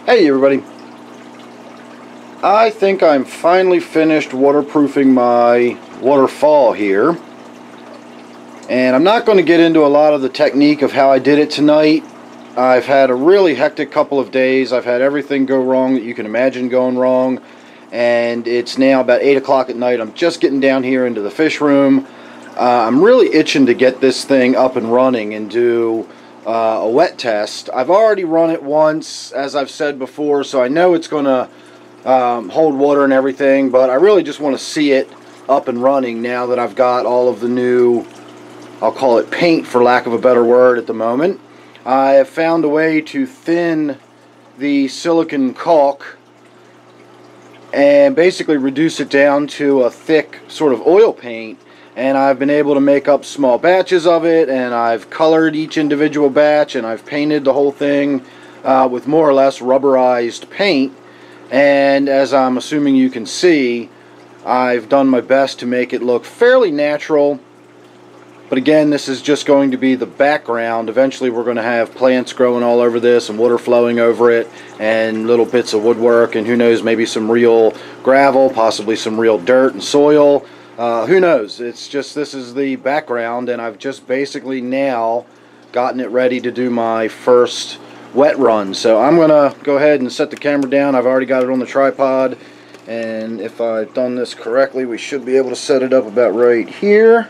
Hey everybody, I think I'm finally finished waterproofing my Waterfall here, and I'm not going to get into a lot of the technique of how I did it tonight. I've had a really hectic couple of days. I've had everything go wrong that you can imagine going wrong, and it's now about 8 o'clock at night. I'm just getting down here into the fish room. I'm really itching to get this thing up and running and do a wet test. I've already run it once, as I've said before, so I know it's going to hold water and everything, but I really just want to see it up and running now that I've got all of the new, I'll call it paint for lack of a better word at the moment. I have found a way to thin the silicone caulk and basically reduce it down to a thick sort of oil paint. And I've been able to make up small batches of it, and I've colored each individual batch, and I've painted the whole thing with more or less rubberized paint. And as I'm assuming you can see, I've done my best to make it look fairly natural. But again, this is just going to be the background. Eventually we're going to have plants growing all over this and water flowing over it and little bits of woodwork, and who knows, maybe some real gravel, possibly some real dirt and soil. Who knows? It's just, this is the background, and I've just basically now gotten it ready to do my first wet run. So I'm going to go ahead and set the camera down. I've already got it on the tripod, and if I've done this correctly, we should be able to set it up about right here.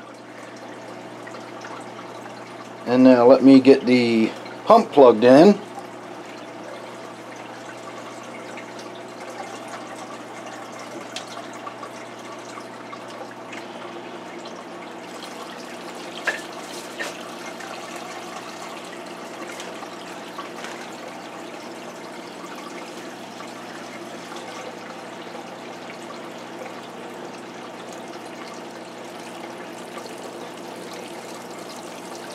And now let me get the pump plugged in.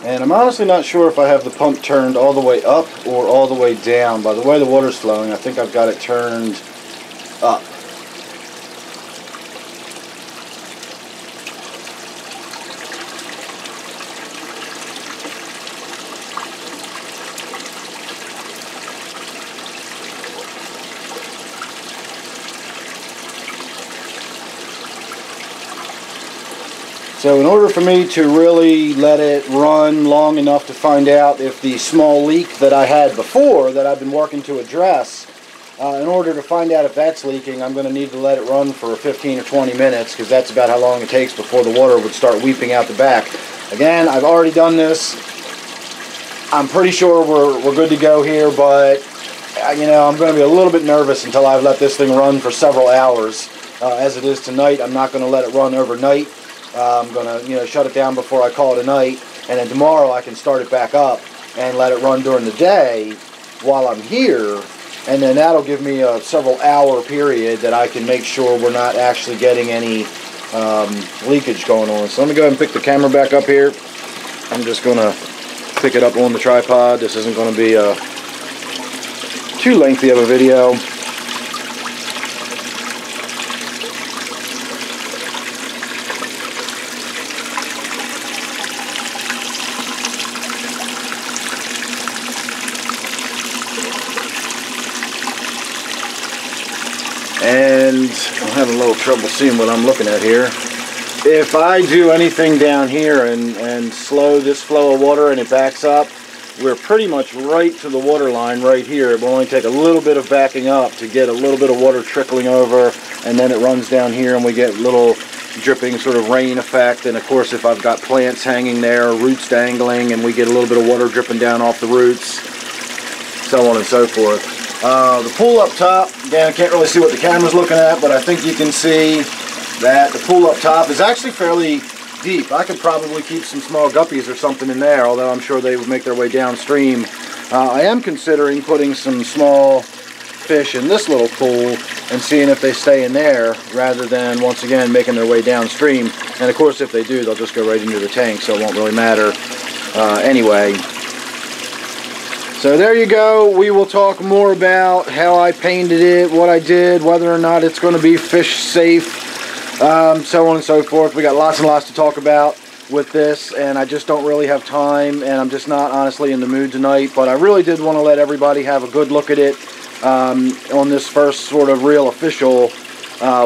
And I'm honestly not sure if I have the pump turned all the way up or all the way down. By the way the water's flowing, I think I've got it turned up. So in order for me to really let it run long enough to find out if the small leak that I had before that I've been working to address, in order to find out if that's leaking, I'm going to need to let it run for 15 or 20 minutes, because that's about how long it takes before the water would start weeping out the back. Again, I've already done this. I'm pretty sure we're good to go here, but you know, I'm going to be a little bit nervous until I've let this thing run for several hours. As it is tonight, I'm not going to let it run overnight. I'm going to, you know, shut it down before I call it a night, and then tomorrow I can start it back up and let it run during the day while I'm here, and then that'll give me a several hour period that I can make sure we're not actually getting any leakage going on. So let me go ahead and pick the camera back up here. I'm just going to pick it up on the tripod. This isn't going to be too lengthy of a video. And I'm having a little trouble seeing what I'm looking at here. If I do anything down here and slow this flow of water and it backs up, we're pretty much right to the water line right here. It will only take a little bit of backing up to get a little bit of water trickling over, and then it runs down here and we get little dripping sort of rain effect. And of course, if I've got plants hanging there, roots dangling, and we get a little bit of water dripping down off the roots, so on and so forth. The pool up top, again, I can't really see what the camera's looking at, but I think you can see that the pool up top is actually fairly deep. I could probably keep some small guppies or something in there, although I'm sure they would make their way downstream. I am considering putting some small fish in this little pool and seeing if they stay in there, rather than, once again, making their way downstream. And of course, if they do, they'll just go right into the tank, so it won't really matter anyway. So there you go. We will talk more about how I painted it, what I did, whether or not it's going to be fish safe, so on and so forth. We got lots and lots to talk about with this, and I just don't really have time, and I'm just not honestly in the mood tonight, but I really did want to let everybody have a good look at it. on this first sort of real official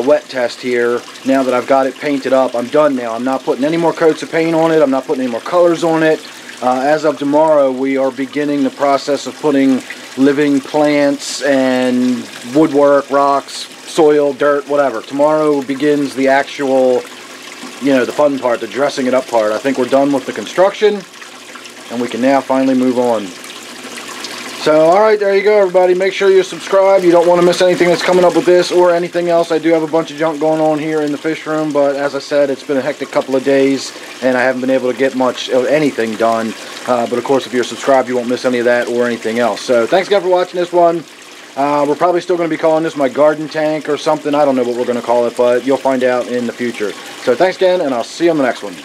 wet test here. Now that I've got it painted up, I'm done now. I'm not putting any more coats of paint on it. I'm not putting any more colors on it. As of tomorrow, we are beginning the process of putting living plants and woodwork, rocks, soil, dirt, whatever. Tomorrow begins the actual, you know, the fun part, the dressing it up part. I think we're done with the construction, and we can now finally move on. So, alright, there you go, everybody. Make sure you subscribe. You don't want to miss anything that's coming up with this or anything else. I do have a bunch of junk going on here in the fish room, but as I said, it's been a hectic couple of days, and I haven't been able to get much of anything done. But of course, if you're subscribed, you won't miss any of that or anything else. So, thanks again for watching this one. We're probably still going to be calling this my garden tank or something. I don't know what we're going to call it, but you'll find out in the future. So, thanks again, and I'll see you on the next one.